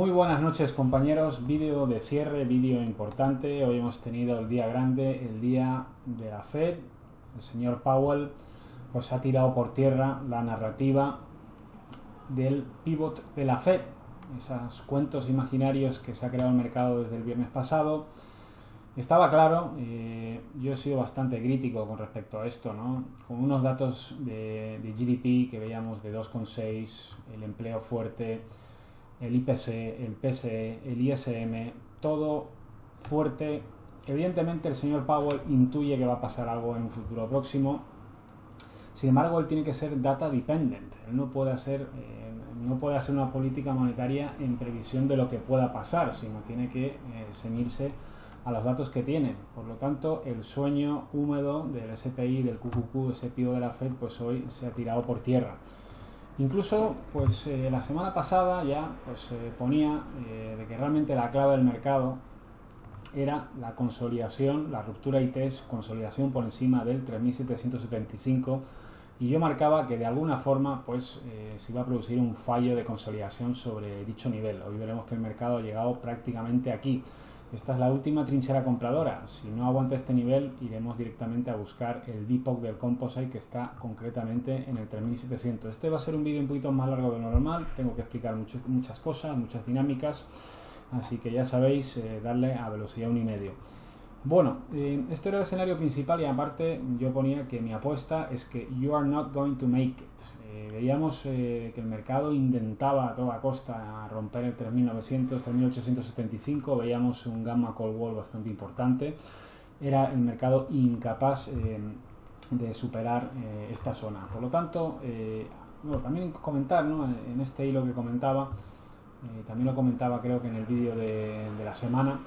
Muy buenas noches, compañeros, vídeo de cierre, vídeo importante. Hoy hemos tenido el día grande, el día de la Fed. El señor Powell pues ha tirado por tierra la narrativa del pivot de la Fed, esos cuentos imaginarios que se ha creado el mercado desde el viernes pasado. Estaba claro, yo he sido bastante crítico con respecto a esto, ¿no? Con unos datos de GDP que veíamos de 2,6, el empleo fuerte, el IPC, el PCE, el ISM, todo fuerte. Evidentemente el señor Powell intuye que va a pasar algo en un futuro próximo. Sin embargo, él tiene que ser data dependent. Él no puede hacer una política monetaria en previsión de lo que pueda pasar, sino tiene que ceñirse a los datos que tiene. Por lo tanto, el sueño húmedo del SPI, del QQQ, ese pivot de la Fed, pues hoy se ha tirado por tierra. Incluso, pues la semana pasada ya ponía de que realmente la clave del mercado era la consolidación, la ruptura ITES, consolidación por encima del 3.775, y yo marcaba que de alguna forma se iba a producir un fallo de consolidación sobre dicho nivel. Hoy veremos que el mercado ha llegado prácticamente aquí. Esta es la última trinchera compradora. Si no aguanta este nivel, iremos directamente a buscar el VPOC del Composite, que está concretamente en el 3700. Este va a ser un vídeo un poquito más largo de lo normal. Tengo que explicar muchas cosas, muchas dinámicas. Así que ya sabéis, darle a velocidad 1,5. Bueno, esto era el escenario principal, y aparte yo ponía que mi apuesta es que you are not going to make it. Veíamos que el mercado intentaba a toda costa romper el 3.900, 3.875, veíamos un gamma call wall bastante importante. Era el mercado incapaz de superar esta zona. Por lo tanto, también comentar, ¿no? En este hilo que comentaba, también lo comentaba creo que en el vídeo de la semana,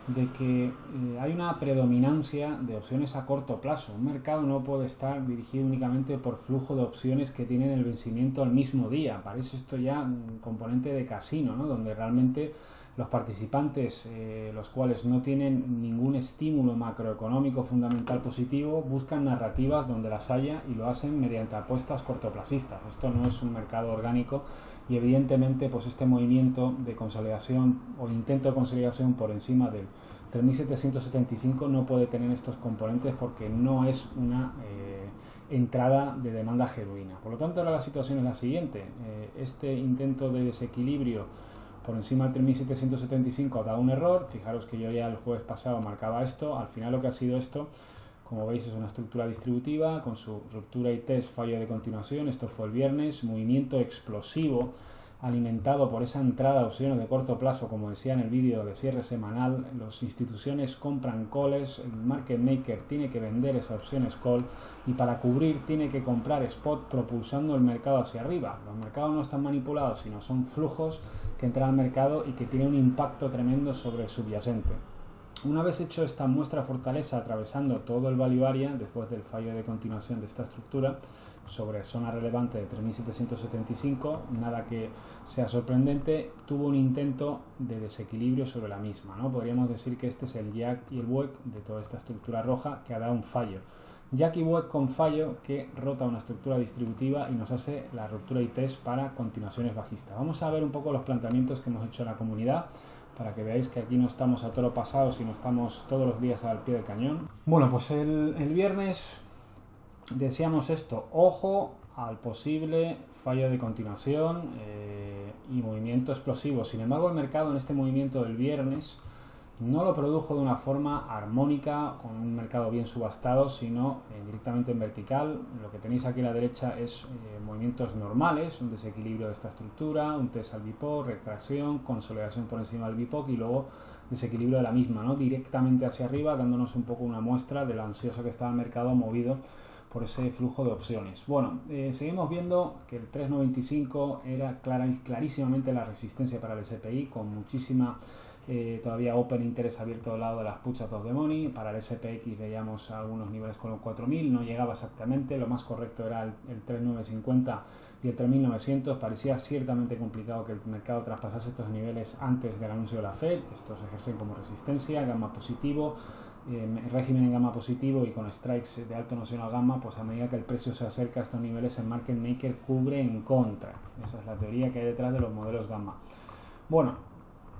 de que hay una predominancia de opciones a corto plazo. Un mercado no puede estar dirigido únicamente por flujo de opciones que tienen el vencimiento al mismo día. Parece esto ya un componente de casino, ¿no? Donde realmente los participantes, los cuales no tienen ningún estímulo macroeconómico fundamental positivo, buscan narrativas donde las haya y lo hacen mediante apuestas cortoplacistas. Esto no es un mercado orgánico, y evidentemente este movimiento de consolidación o intento de consolidación por encima del 3.775 no puede tener estos componentes, porque no es una entrada de demanda genuina. Por lo tanto, ahora la situación es la siguiente. Este intento de desequilibrio por encima del 3.775 ha dado un error. Fijaros que yo ya el jueves pasado marcaba esto. Al final lo que ha sido esto, como veis, es una estructura distributiva con su ruptura ITES, fallo de continuación. Esto fue el viernes, movimiento explosivo alimentado por esa entrada de opciones de corto plazo. Como decía en el vídeo de cierre semanal, las instituciones compran calls, el market maker tiene que vender esas opciones call, y para cubrir tiene que comprar spot, propulsando el mercado hacia arriba. Los mercados no están manipulados, sino son flujos que entran al mercado y que tienen un impacto tremendo sobre el subyacente. Una vez hecho esta muestra fortaleza atravesando todo el value area, después del fallo de continuación de esta estructura sobre zona relevante de 3.775, nada que sea sorprendente, tuvo un intento de desequilibrio sobre la misma, ¿no? Podríamos decir que este es el Jack y el Weck de toda esta estructura roja, que ha dado un fallo. Jack y Weck con fallo, que rota una estructura distributiva y nos hace la ruptura ITES para continuaciones bajistas. Vamos a ver un poco los planteamientos que hemos hecho en la comunidad, para que veáis que aquí no estamos a toro pasado, sino estamos todos los días al pie del cañón. Bueno, pues el viernes decíamos esto: ojo al posible fallo de continuación y movimiento explosivo. Sin embargo, el mercado en este movimiento del viernes no lo produjo de una forma armónica, con un mercado bien subastado, sino directamente en vertical. Lo que tenéis aquí a la derecha es movimientos normales, un desequilibrio de esta estructura, un test al VPOC, retracción, consolidación por encima del VPOC y luego desequilibrio de la misma, ¿no? Directamente hacia arriba, dándonos un poco una muestra de lo ansioso que estaba el mercado movido por ese flujo de opciones. Bueno, seguimos viendo que el 3.95 era clarísimamente la resistencia para el SPI, con muchísima todavía open interés abierto al lado de las puts out of the money. Para el SPX veíamos algunos niveles con los 4.000, no llegaba exactamente, lo más correcto era el 3.950 y el 3.900. Parecía ciertamente complicado que el mercado traspasase estos niveles antes del anuncio de la Fed. Estos ejercen como resistencia, gamma positivo, régimen en gamma positivo y con strikes de alto nocional gamma. Pues a medida que el precio se acerca a estos niveles, el market maker cubre en contra. Esa es la teoría que hay detrás de los modelos gamma. Bueno,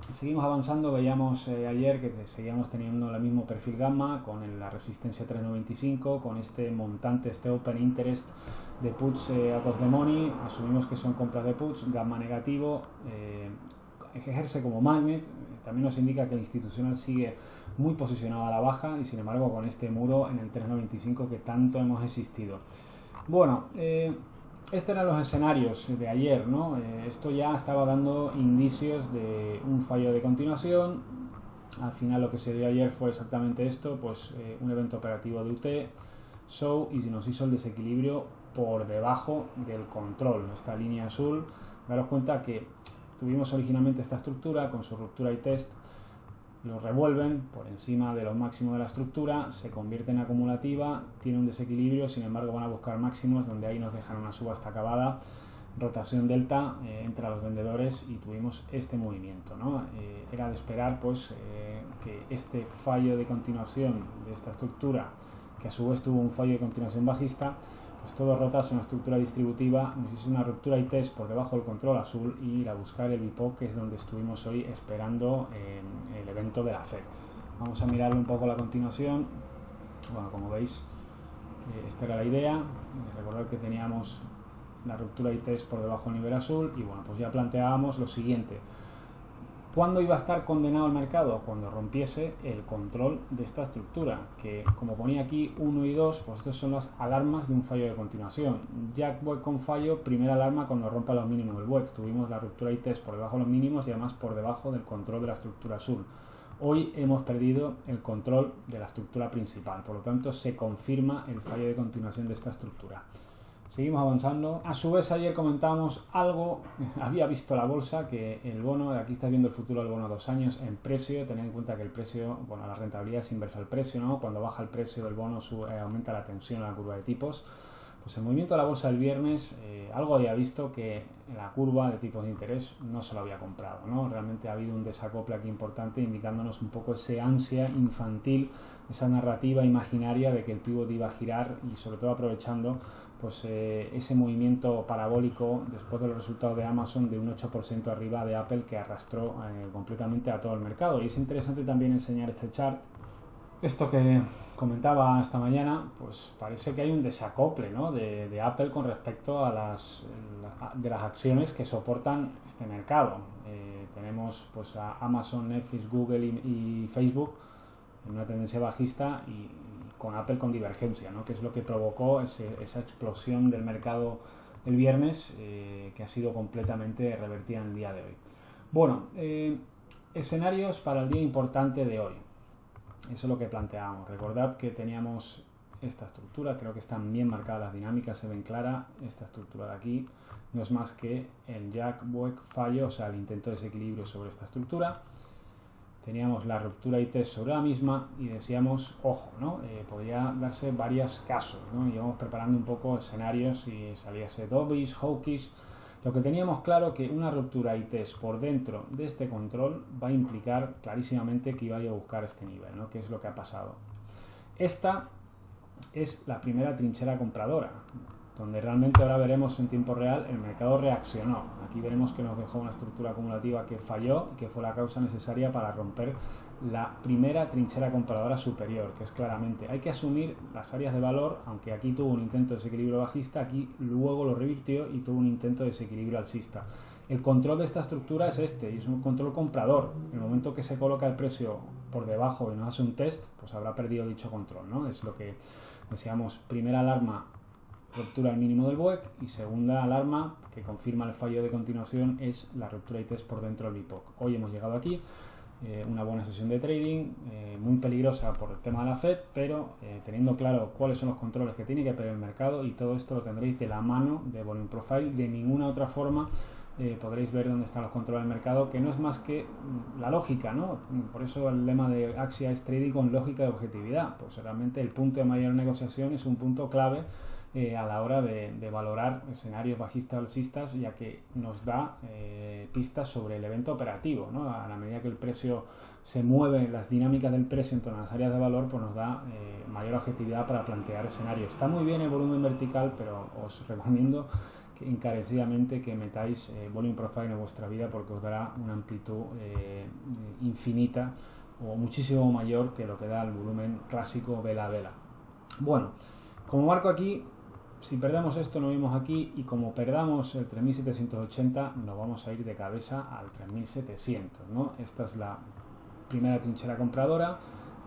Seguimos avanzando, veíamos ayer que seguíamos teniendo el mismo perfil gamma con la resistencia 395, con este montante, este open interest de puts out of the money, asumimos que son compras de puts, gamma negativo, ejerce como magnet, también nos indica que el institucional sigue muy posicionado a la baja y sin embargo con este muro en el 395 que tanto hemos existido. Bueno, estos eran los escenarios de ayer, ¿no? Esto ya estaba dando indicios de un fallo de continuación. Al final lo que se dio ayer fue exactamente esto, pues un evento operativo de UT, show, y nos hizo el desequilibrio por debajo del control, esta línea azul. Daros cuenta que tuvimos originalmente esta estructura con su ruptura y test, lo revuelven por encima de los máximos de la estructura, se convierte en acumulativa, tiene un desequilibrio, sin embargo van a buscar máximos donde ahí nos dejan una subasta acabada, rotación delta entre los vendedores y tuvimos este movimiento, ¿no? Era de esperar pues que este fallo de continuación de esta estructura, que a su vez tuvo un fallo de continuación bajista, pues todo rotase una estructura distributiva, nos hizo una ruptura y test por debajo del control azul y ir a buscar el VPOC, que es donde estuvimos hoy esperando el evento de la Fed. Vamos a mirarlo un poco a la continuación. Bueno, como veis, esta era la idea. Recordad que teníamos la ruptura y test por debajo del nivel azul y bueno, pues ya planteábamos lo siguiente. ¿Cuándo iba a estar condenado el mercado? Cuando rompiese el control de esta estructura, que como ponía aquí 1 y 2, pues estas son las alarmas de un fallo de continuación. Jack Boek con fallo, primera alarma cuando rompa los mínimos del Boek. Tuvimos la ruptura y test por debajo de los mínimos y además por debajo del control de la estructura azul. Hoy hemos perdido el control de la estructura principal, por lo tanto se confirma el fallo de continuación de esta estructura. Seguimos avanzando. A su vez ayer comentábamos algo, había visto la bolsa que el bono, aquí está viendo el futuro del bono a 2 años en precio, tened en cuenta que el precio, bueno, la rentabilidad es inversa al precio, ¿no? Cuando baja el precio del bono aumenta la tensión en la curva de tipos. Pues el movimiento de la bolsa del viernes, algo había visto que en la curva de tipos de interés no se lo había comprado, ¿no? Realmente ha habido un desacople aquí importante indicándonos un poco ese ansia infantil, esa narrativa imaginaria de que el pivot iba a girar y sobre todo aprovechando pues ese movimiento parabólico después de los resultados de Amazon de un 8% arriba de Apple que arrastró completamente a todo el mercado. Y es interesante también enseñar este chart. Esto que comentaba esta mañana, pues parece que hay un desacople, ¿no? de Apple con respecto a las acciones que soportan este mercado. Tenemos pues a Amazon, Netflix, Google y Facebook en una tendencia bajista y con Apple con divergencia, ¿no? Que es lo que provocó esa explosión del mercado el viernes que ha sido completamente revertida en el día de hoy. Bueno, escenarios para el día importante de hoy. Eso es lo que planteábamos. Recordad que teníamos esta estructura, creo que están bien marcadas las dinámicas, se ven claras. Esta estructura de aquí no es más que el Jack Boek fallo, o sea, el intento de desequilibrio sobre esta estructura. Teníamos la ruptura y test sobre la misma y decíamos, ojo, ¿no? Podría darse varios casos, ¿no? Y íbamos preparando un poco escenarios si saliese dovish, hawkish. Lo que teníamos claro que una ruptura y test por dentro de este control va a implicar clarísimamente que iba a buscar este nivel, ¿no? Que es lo que ha pasado. Esta es la primera trinchera compradora, donde realmente ahora veremos en tiempo real el mercado reaccionó. Aquí veremos que nos dejó una estructura acumulativa que falló y que fue la causa necesaria para romper la primera trinchera compradora superior, que es claramente, hay que asumir las áreas de valor, aunque aquí tuvo un intento de desequilibrio bajista, aquí luego lo revirtió y tuvo un intento de desequilibrio alcista. El control de esta estructura es este, y es un control comprador. En el momento que se coloca el precio por debajo y nos hace un test, pues habrá perdido dicho control, ¿no? Es lo que decíamos, primera alarma, ruptura al mínimo del Boek, y segunda alarma que confirma el fallo de continuación es la ruptura y test por dentro del VPOC. Hoy hemos llegado aquí, una buena sesión de trading, muy peligrosa por el tema de la Fed, pero teniendo claro cuáles son los controles que tiene que perder el mercado, y todo esto lo tendréis de la mano de Volume Profile. De ninguna otra forma podréis ver dónde están los controles del mercado, que no es más que la lógica, ¿no? Por eso el lema de Axia es trading con lógica y objetividad. Pues realmente el punto de mayor negociación es un punto clave a la hora de valorar escenarios bajistas o alcistas, ya que nos da pistas sobre el evento operativo, ¿no? A la medida que el precio se mueve, las dinámicas del precio en torno a las áreas de valor, pues nos da mayor objetividad para plantear escenarios. Está muy bien el volumen vertical, pero os recomiendo encarecidamente que metáis volume profile en vuestra vida, porque os dará una amplitud infinita o muchísimo mayor que lo que da el volumen clásico vela a vela. Bueno, como marco aquí, si perdemos esto nos vemos aquí, y como perdamos el 3780 nos vamos a ir de cabeza al 3700, ¿no? Esta es la primera trinchera compradora.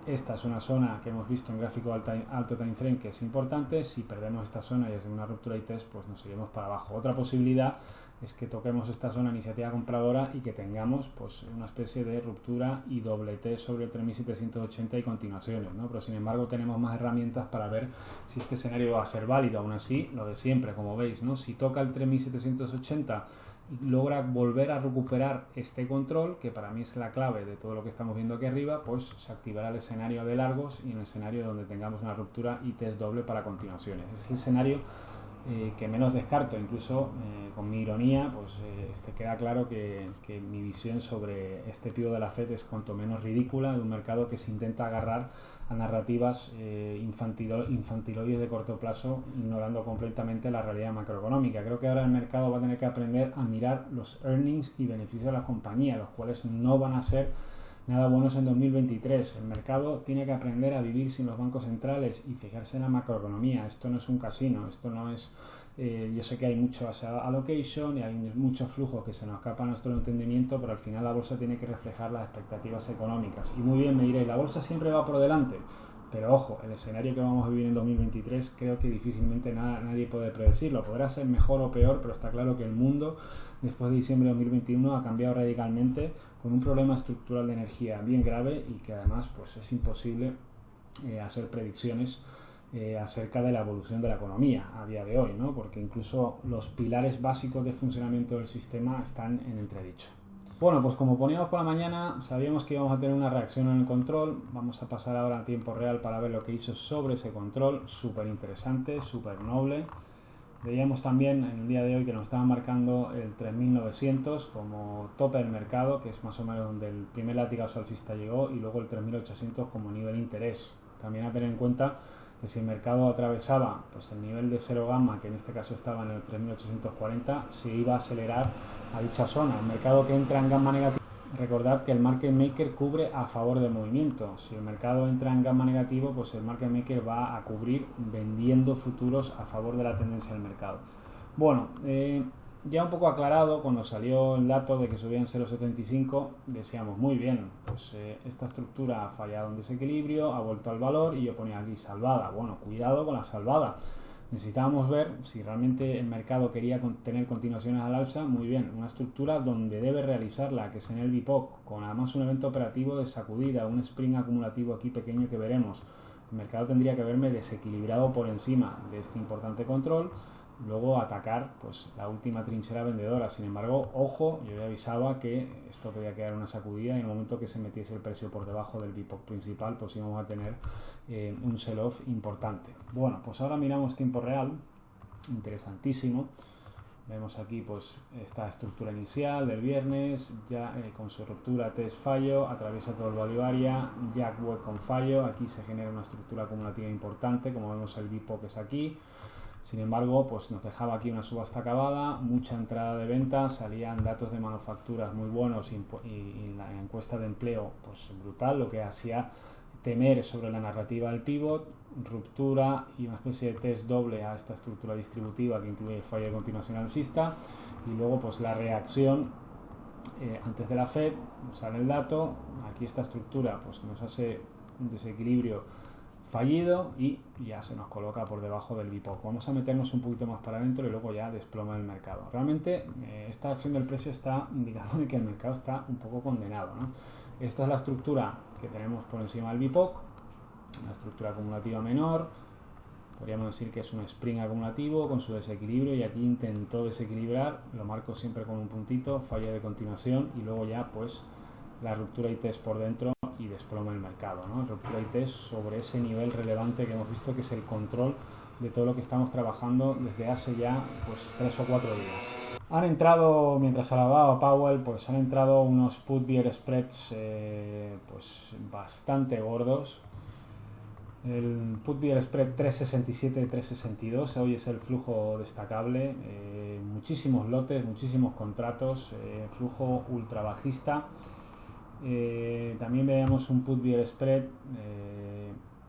Esta es una zona que hemos visto en gráfico alto time frame que es importante. Si perdemos esta zona y es una ruptura y test, pues nos iremos para abajo. Otra posibilidad es que toquemos esta zona iniciativa compradora y que tengamos pues una especie de ruptura y doble T sobre el 3780 y continuaciones, ¿no? Pero sin embargo tenemos más herramientas para ver si este escenario va a ser válido. Aún así, lo de siempre, como veis, ¿no? Si toca el 3780 y logra volver a recuperar este control, que para mí es la clave de todo lo que estamos viendo aquí arriba, pues se activará el escenario de largos y un escenario donde tengamos una ruptura y test doble para continuaciones. Es el escenario que menos descarto. Incluso con mi ironía, pues queda claro que mi visión sobre este pivot de la Fed es cuanto menos ridícula, de un mercado que se intenta agarrar a narrativas infantiloides de corto plazo, ignorando completamente la realidad macroeconómica. Creo que ahora el mercado va a tener que aprender a mirar los earnings y beneficios de las compañías, los cuales no van a ser nada buenos en 2023. El mercado tiene que aprender a vivir sin los bancos centrales y fijarse en la macroeconomía. Esto no es un casino, esto no es... yo sé que hay mucho allocation y hay muchos flujos que se nos escapan a nuestro entendimiento, pero al final la bolsa tiene que reflejar las expectativas económicas. Y muy bien, me diréis, la bolsa siempre va por delante. Pero ojo, el escenario que vamos a vivir en 2023 creo que difícilmente nadie puede predecirlo. Podrá ser mejor o peor, pero está claro que el mundo después de diciembre de 2021 ha cambiado radicalmente, con un problema estructural de energía bien grave, y que además pues es imposible hacer predicciones acerca de la evolución de la economía a día de hoy, ¿no? Porque incluso los pilares básicos de funcionamiento del sistema están en entredicho. Bueno, pues como poníamos por la mañana, sabíamos que íbamos a tener una reacción en el control. Vamos a pasar ahora a tiempo real para ver lo que hizo sobre ese control. Súper interesante, súper noble. Veíamos también en el día de hoy que nos estaba marcando el 3900 como tope del mercado, que es más o menos donde el primer latigazo alcista llegó, y luego el 3800 como nivel de interés. También a tener en cuenta que si el mercado atravesaba pues el nivel de cero gamma, que en este caso estaba en el 3840, se iba a acelerar a dicha zona. El mercado que entra en gamma negativa, recordad que el market maker cubre a favor del movimiento. Si el mercado entra en gamma negativo, pues el market maker va a cubrir vendiendo futuros a favor de la tendencia del mercado. Bueno, ya un poco aclarado, cuando salió el dato de que subían 0,75, decíamos muy bien, pues esta estructura ha fallado en desequilibrio, ha vuelto al valor, y yo ponía aquí salvada. Bueno, cuidado con la salvada. Necesitábamos ver si realmente el mercado quería tener continuaciones al alza. Muy bien, una estructura donde debe realizarla, que es en el BIPOC, con además un evento operativo de sacudida, un spring acumulativo aquí pequeño que veremos. El mercado tendría que verme desequilibrado por encima de este importante control, luego atacar pues la última trinchera vendedora. Sin embargo, ojo, yo ya avisaba que esto podía quedar una sacudida, y en el momento que se metiese el precio por debajo del BIPOC principal, pues íbamos a tener un sell-off importante. Bueno, pues ahora miramos tiempo real, interesantísimo. Vemos aquí pues esta estructura inicial del viernes, ya con su ruptura test fallo, atraviesa todo el value area, jack web con fallo. Aquí se genera una estructura acumulativa importante, como vemos el BIPOC es aquí. Sin embargo, pues nos dejaba aquí una subasta acabada, mucha entrada de ventas, salían datos de manufacturas muy buenos, y la encuesta de empleo pues brutal, lo que hacía temer sobre la narrativa del pivot, ruptura y una especie de test doble a esta estructura distributiva que incluye el fallo de continuación alcista, y luego pues la reacción antes de la Fed. Sale el dato, aquí esta estructura pues nos hace un desequilibrio fallido y ya se nos coloca por debajo del BIPOC. Vamos a meternos un poquito más para adentro y luego ya desploma el mercado. Realmente esta acción del precio está indicando que el mercado está un poco condenado, ¿no? Esta es la estructura que tenemos por encima del BIPOC, una estructura acumulativa menor. Podríamos decir que es un spring acumulativo con su desequilibrio, y aquí intentó desequilibrar, lo marco siempre con un puntito, falla de continuación, y luego ya pues la ruptura y test por dentro y desploma el mercado, ¿no? Ruptura y test sobre ese nivel relevante que hemos visto, que es el control de todo lo que estamos trabajando desde hace ya pues 3 o 4 días. Han entrado, mientras alababa Powell, pues han entrado unos put bear spreads pues bastante gordos. El Put Beer Spread 367-362, hoy es el flujo destacable, muchísimos lotes, muchísimos contratos, flujo ultra bajista. También veamos un Put Beer Spread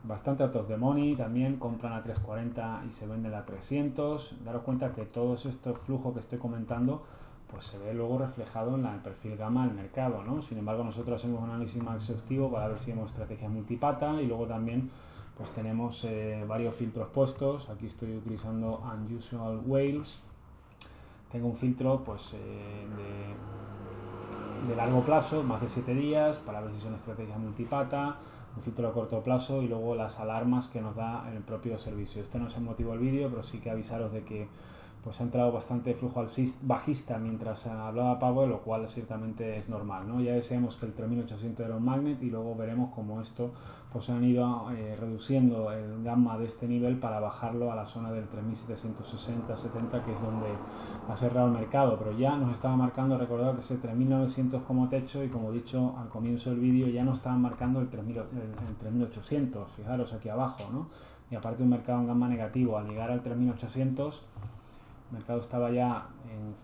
bastante out of the money, también compran a 340 y se venden a 300. Daros cuenta que todos estos flujos que estoy comentando pues se ve luego reflejado en el perfil gamma del mercado, ¿no? Sin embargo, nosotros hacemos un análisis más exhaustivo para ver si hemos estrategias multipata y luego también pues tenemos varios filtros puestos. Aquí estoy utilizando Unusual Whales. Tengo un filtro pues de largo plazo, más de 7 días, para ver si son estrategias multipata, un filtro a corto plazo y luego las alarmas que nos da el propio servicio. Este no es el motivo del vídeo, pero sí que avisaros de que pues ha entrado bastante flujo bajista mientras hablaba Powell, lo cual ciertamente es normal, ¿no? Ya decíamos que el 3800 era un magnet y luego veremos cómo esto pues han ido reduciendo el gamma de este nivel para bajarlo a la zona del 3760-70, que es donde ha cerrado el mercado, pero ya nos estaba marcando, recordad, ese 3900 como techo y como he dicho al comienzo del vídeo ya nos estaban marcando el 3800, fijaros aquí abajo, ¿no? Y aparte un mercado en gamma negativo, al llegar al 3800 el mercado estaba ya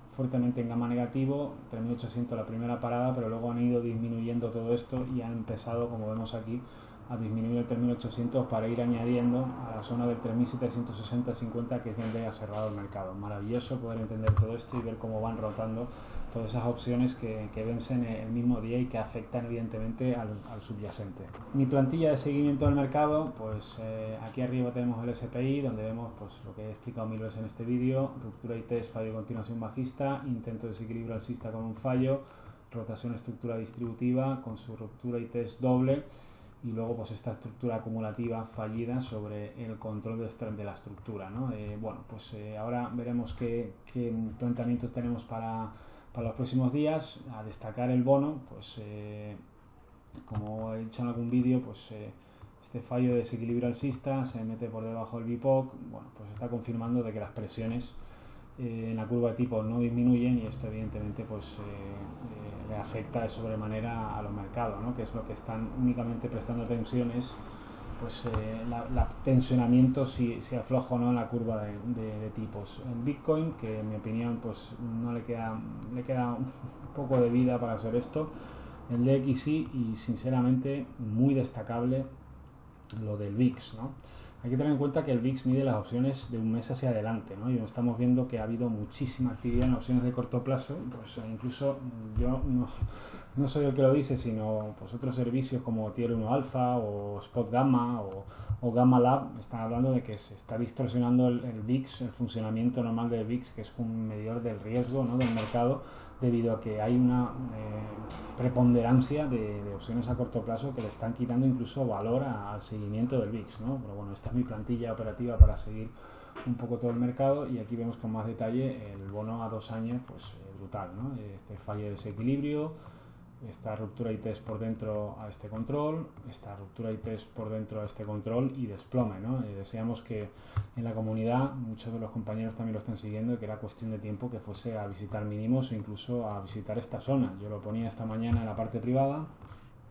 fuertemente en gamma negativo, 3800 la primera parada, pero luego han ido disminuyendo todo esto y han empezado, como vemos aquí, a disminuir el 3800 para ir añadiendo a la zona del 3760-50, que es donde ha cerrado el mercado. Maravilloso poder entender todo esto y ver cómo van rotando todas esas opciones que vencen el mismo día y que afectan evidentemente al subyacente. Mi plantilla de seguimiento del mercado, pues aquí arriba tenemos el SPI, donde vemos pues lo que he explicado mil veces en este vídeo: ruptura y test, fallo de continuación bajista, intento de desequilibrio alcista con un fallo, rotación estructura distributiva con su ruptura y test doble, y luego pues esta estructura acumulativa fallida sobre el control de la estructura, ¿no? Bueno, pues ahora veremos qué planteamientos tenemos para los próximos días. A destacar el bono, pues como he dicho en algún vídeo, pues este fallo de desequilibrio alcista se mete por debajo del BIPOC, bueno, pues está confirmando de que las presiones en la curva de tipo no disminuyen y esto evidentemente pues le afecta de sobremanera a los mercados, ¿no? Que es lo que están únicamente prestando atención, es pues la tensionamiento si afloja o no en la curva de tipos. En Bitcoin, que en mi opinión pues no le queda un poco de vida para hacer esto, el DXY, y sinceramente muy destacable lo del VIX, ¿no? Hay que tener en cuenta que el VIX mide las opciones de un mes hacia adelante, ¿no? Y estamos viendo que ha habido muchísima actividad en opciones de corto plazo, pues incluso yo no soy el que lo dice, sino pues otros servicios como Tier 1 Alpha o Spot Gamma o Gamma Lab están hablando de que se está distorsionando el VIX, el funcionamiento normal del VIX, que es un medidor del riesgo, ¿no?, del mercado, debido a que hay una preponderancia de opciones a corto plazo que le están quitando incluso valor al seguimiento del VIX, ¿no? Pero bueno, esta es mi plantilla operativa para seguir un poco todo el mercado, y aquí vemos con más detalle el bono a 2 años, pues brutal, ¿no? Este fallo de desequilibrio, esta ruptura y test por dentro a este control, esta ruptura y test por dentro a este control y desplome, ¿no? Deseamos que en la comunidad muchos de los compañeros también lo estén siguiendo y que era cuestión de tiempo que fuese a visitar mínimos o incluso a visitar esta zona. Yo lo ponía esta mañana en la parte privada,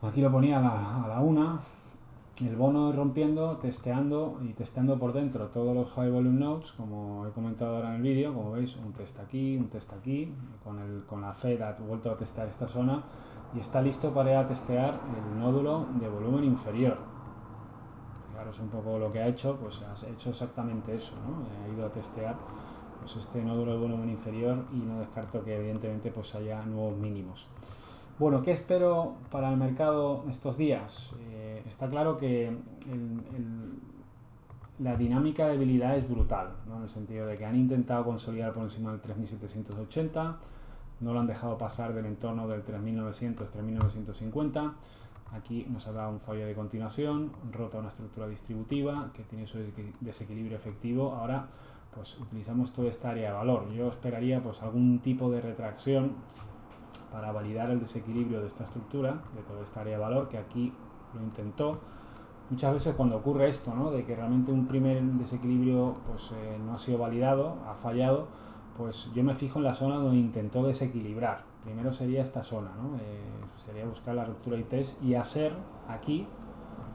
aquí lo ponía a la 1, el bono rompiendo, testeando por dentro todos los high volume nodes, como he comentado ahora en el vídeo. Como veis, un test aquí, con la Fed ha vuelto a testar esta zona y está listo para testear el nódulo de volumen inferior. Fijaros un poco lo que ha hecho, pues ha hecho exactamente eso, ¿no? Ha ido a testear pues este nódulo de volumen inferior y no descarto que evidentemente pues haya nuevos mínimos. Bueno, ¿qué espero para el mercado estos días? Está claro que la dinámica de debilidad es brutal, ¿no? En el sentido de que han intentado consolidar por encima del 3780, no lo han dejado pasar del entorno del 3900-3950. Aquí nos ha dado un fallo de continuación, rota una estructura distributiva que tiene su desequilibrio efectivo. Ahora pues utilizamos toda esta área de valor. Yo esperaría pues algún tipo de retracción para validar el desequilibrio de esta estructura, de toda esta área de valor, que aquí lo intentó. Muchas veces cuando ocurre esto, ¿no?, de que realmente un primer desequilibrio pues no ha sido validado, ha fallado, pues yo me fijo en la zona donde intentó desequilibrar. Primero sería esta zona, ¿no? Sería buscar la ruptura y test y hacer aquí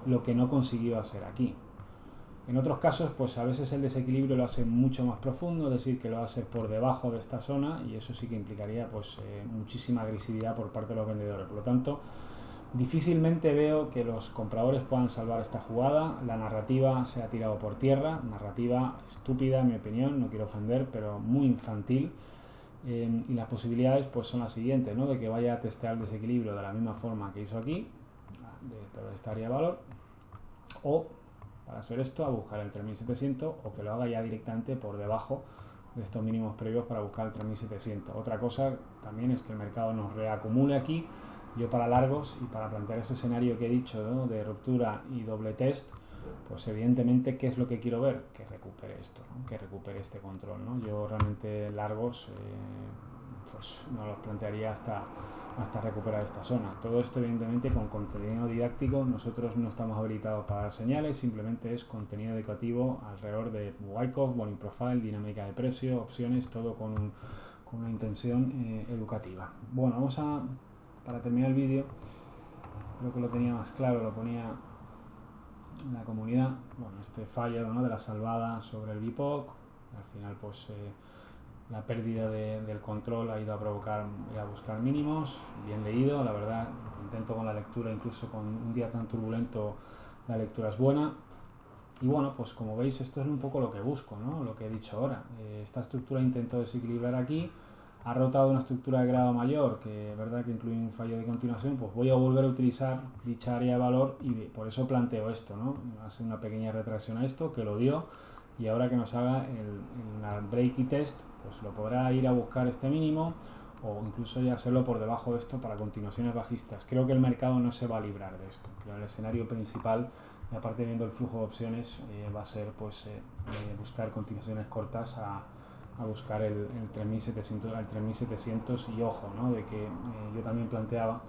lo que no consiguió hacer aquí. En otros casos, pues a veces el desequilibrio lo hace mucho más profundo, es decir, que lo hace por debajo de esta zona, y eso sí que implicaría pues muchísima agresividad por parte de los vendedores. Por lo tanto, difícilmente veo que los compradores puedan salvar esta jugada. La narrativa se ha tirado por tierra, narrativa estúpida en mi opinión, no quiero ofender, pero muy infantil. Y las posibilidades pues son las siguientes, ¿no? De que vaya a testear el desequilibrio de la misma forma que hizo aquí, de esta área de valor, o para hacer esto a buscar el 3700, o que lo haga ya directamente por debajo de estos mínimos previos para buscar el 3700. Otra cosa también es que el mercado nos reacumule aquí. Yo para largos y para plantear ese escenario que he dicho, ¿no?, de ruptura y doble test, pues evidentemente, ¿qué es lo que quiero ver? Que recupere esto, ¿no? Que recupere este control, ¿no? Yo realmente largos pues no los plantearía hasta recuperar esta zona. Todo esto evidentemente con contenido didáctico. Nosotros no estamos habilitados para dar señales, simplemente es contenido educativo alrededor de Wyckoff, volume profile, dinámica de precio, opciones, todo con una intención educativa. Bueno, para terminar el vídeo, creo que lo tenía más claro, lo ponía en la comunidad. Bueno, este fallo, ¿no?, de la salvada sobre el BIPOC, al final pues la pérdida del control ha ido a provocar, a buscar mínimos. Bien leído, la verdad, contento con la lectura, incluso con un día tan turbulento la lectura es buena. Y bueno, pues como veis, esto es un poco lo que busco, ¿no?, lo que he dicho ahora. Esta estructura intento desequilibrar aquí, ha rotado una estructura de grado mayor, que es verdad que incluye un fallo de continuación, pues voy a volver a utilizar dicha área de valor, y por eso planteo esto, ¿no? Hace una pequeña retracción a esto, que lo dio, y ahora que nos haga el break y test, pues lo podrá ir a buscar este mínimo, o incluso ya hacerlo por debajo de esto para continuaciones bajistas. Creo que el mercado no se va a librar de esto. Creo que el escenario principal, y aparte viendo el flujo de opciones, va a ser pues buscar continuaciones cortas a buscar el 3700 al 3700. Y ojo, ¿no?, de que yo también planteaba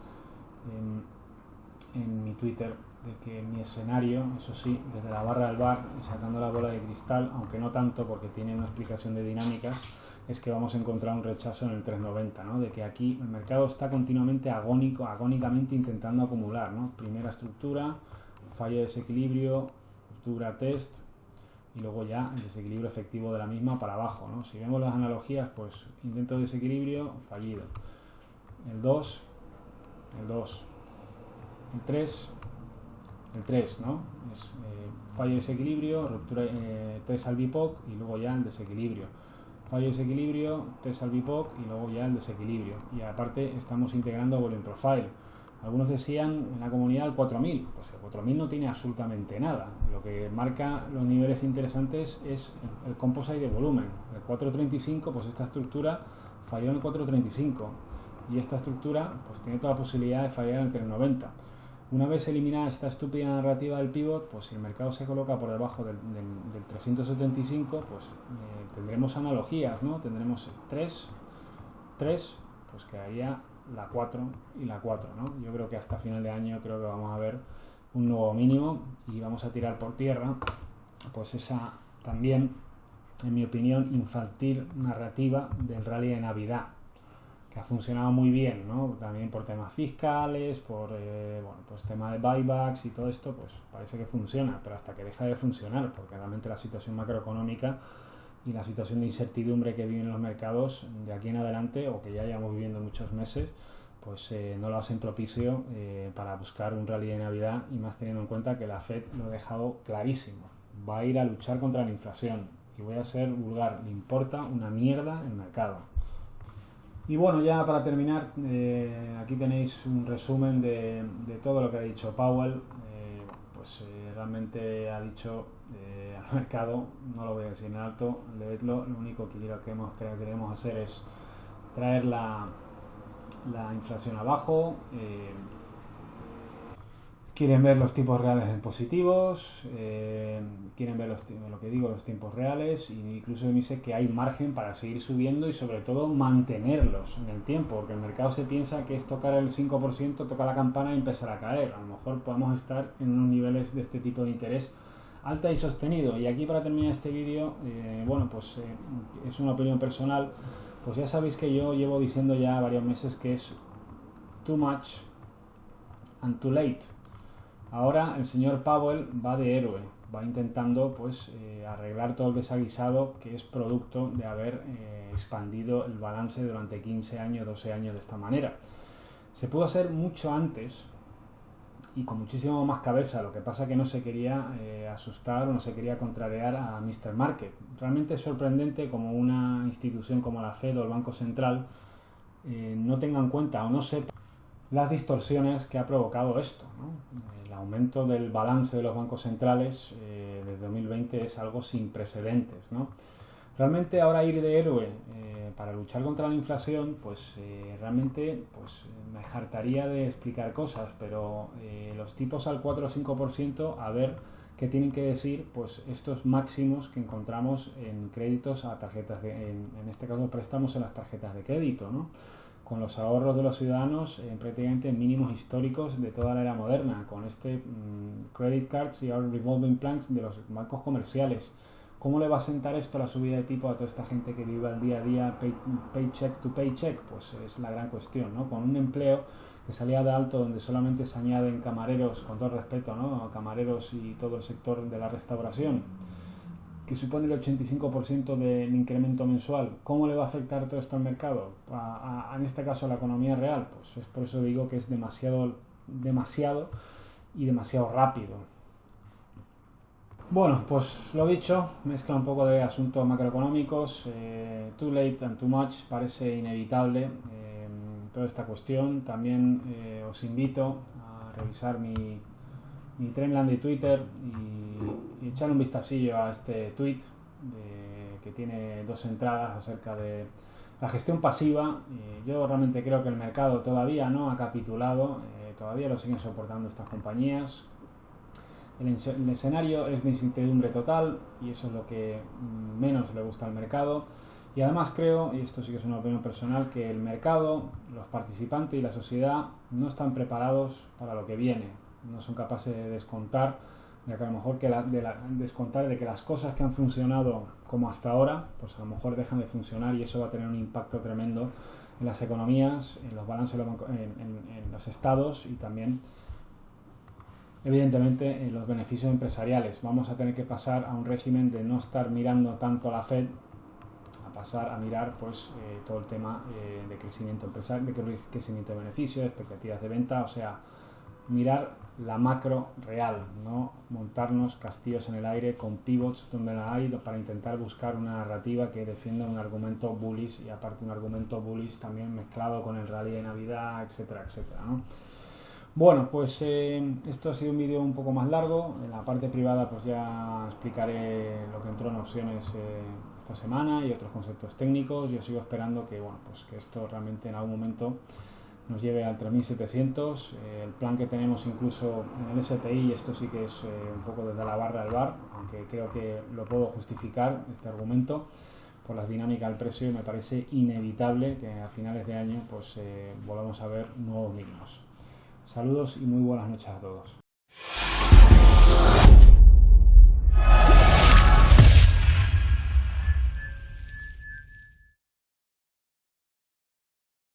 en mi Twitter de que mi escenario, eso sí, desde la barra del bar y sacando la bola de cristal, aunque no tanto porque tiene una explicación de dinámicas, es que vamos a encontrar un rechazo en el 390, ¿no?, de que aquí el mercado está continuamente agónicamente intentando acumular, ¿no? Primera estructura, fallo de desequilibrio, ruptura test, y luego ya el desequilibrio efectivo de la misma para abajo, ¿no? Si vemos las analogías, pues intento de desequilibrio, fallido. El 2, el 3, ¿no? Es fallo de desequilibrio, ruptura, test al BIPOC, y luego ya el desequilibrio. Fallo de desequilibrio, test al BIPOC, y luego ya el desequilibrio. Y aparte estamos integrando volume profile. Algunos decían en la comunidad el 4000, pues el 4000 no tiene absolutamente nada. Lo que marca los niveles interesantes es el composite de volumen. El 435, pues esta estructura falló en el 435, y esta estructura pues tiene toda la posibilidad de fallar en el 390. Una vez eliminada esta estúpida narrativa del pivot, pues si el mercado se coloca por debajo del 375, pues tendremos analogías, ¿no? Tendremos 3, pues quedaría la 4 y la 4, ¿no? Yo creo que hasta final de año creo que vamos a ver un nuevo mínimo, y vamos a tirar por tierra pues esa también, en mi opinión, infantil narrativa del rally de Navidad, que ha funcionado muy bien, ¿no? También por temas fiscales, por pues tema de buybacks y todo esto, pues parece que funciona, pero hasta que deja de funcionar, porque realmente la situación macroeconómica y la situación de incertidumbre que viven los mercados de aquí en adelante, o que ya llevamos viviendo muchos meses, pues no lo hacen propicio para buscar un rally de Navidad, y más teniendo en cuenta que la Fed lo ha dejado clarísimo: va a ir a luchar contra la inflación, y voy a ser vulgar, le importa una mierda el mercado. Y bueno, ya para terminar, aquí tenéis un resumen de todo lo que ha dicho Powell. Realmente ha dicho al mercado, no lo voy a decir en alto, leedlo. Lo único que queremos hacer es traer la inflación abajo. Quieren ver los tipos reales en positivos, quieren ver los tiempos reales, e incluso me dice que hay margen para seguir subiendo y sobre todo mantenerlos en el tiempo, porque el mercado se piensa que es tocar el 5%, toca la campana y empezar a caer. A lo mejor podemos estar en unos niveles de este tipo de interés alta y sostenido. Y aquí, para terminar este vídeo, es una opinión personal. Pues ya sabéis que yo llevo diciendo ya varios meses que es too much and too late. Ahora el señor Powell va de héroe, va intentando pues arreglar todo el desaguisado que es producto de haber expandido el balance durante 15 años, 12 años de esta manera. Se pudo hacer mucho antes y con muchísimo más cabeza, lo que pasa que no se quería asustar o no se quería contrariar a Mr. Market. Realmente es sorprendente como una institución como la Fed o el Banco Central no tenga en cuenta o no sepa las distorsiones que ha provocado esto, ¿no? El aumento del balance de los bancos centrales desde 2020 es algo sin precedentes, ¿no? Realmente ahora ir de héroe para luchar contra la inflación, pues realmente pues, me hartaría de explicar cosas, pero los tipos al 4 o 5%, a ver qué tienen que decir pues estos máximos que encontramos en créditos a tarjetas en este caso préstamos en las tarjetas de crédito, ¿no? Con los ahorros de los ciudadanos prácticamente mínimos históricos de toda la era moderna, con credit cards y ahora revolving plans de los bancos comerciales. ¿Cómo le va a sentar esto a la subida de tipo a toda esta gente que vive al día a día paycheck to paycheck? Pues es la gran cuestión, ¿no? Con un empleo que salía de alto donde solamente se añaden camareros, con todo respeto, ¿no? Camareros y todo el sector de la restauración, que supone el 85% del incremento mensual. ¿Cómo le va a afectar todo esto al mercado? En este caso a la economía real. Pues es por eso digo que es demasiado y demasiado rápido. Bueno, pues lo dicho, mezcla un poco de asuntos macroeconómicos. Too late and too much, parece inevitable toda esta cuestión. También os invito a revisar mi Trendland de Twitter y echar un vistacillo a este tweet que tiene 2 entradas acerca de la gestión pasiva. Yo realmente creo que el mercado todavía no ha capitulado, todavía lo siguen soportando estas compañías. El escenario es de incertidumbre total y eso es lo que menos le gusta al mercado. Y además creo, y esto sí que es una opinión personal, que el mercado, los participantes y la sociedad no están preparados para lo que viene. No son capaces de descontar de que a lo mejor descontar de que las cosas que han funcionado como hasta ahora, pues a lo mejor dejan de funcionar y eso va a tener un impacto tremendo en las economías, en los balances, en los estados y también evidentemente en los beneficios empresariales. Vamos a tener que pasar a un régimen de no estar mirando tanto a la Fed, a pasar a mirar pues todo el tema de crecimiento empresarial, de crecimiento de beneficios, expectativas de venta, o sea, mirar la macro real, no montarnos castillos en el aire con pivots donde la hay para intentar buscar una narrativa que defienda un argumento bullish y aparte un argumento bullish también mezclado con el rally de Navidad, etcétera, etcétera, ¿no? Bueno, pues esto ha sido un vídeo un poco más largo. En la parte privada pues ya explicaré lo que entró en opciones esta semana y otros conceptos técnicos. Yo sigo esperando que, bueno, pues que esto realmente en algún momento nos lleve al 3700. El plan que tenemos incluso en el SPI, y esto sí que es un poco desde la barra del bar, aunque creo que lo puedo justificar, este argumento, por las dinámicas del precio, me parece inevitable que a finales de año pues volvamos a ver nuevos mínimos. Saludos y muy buenas noches a todos.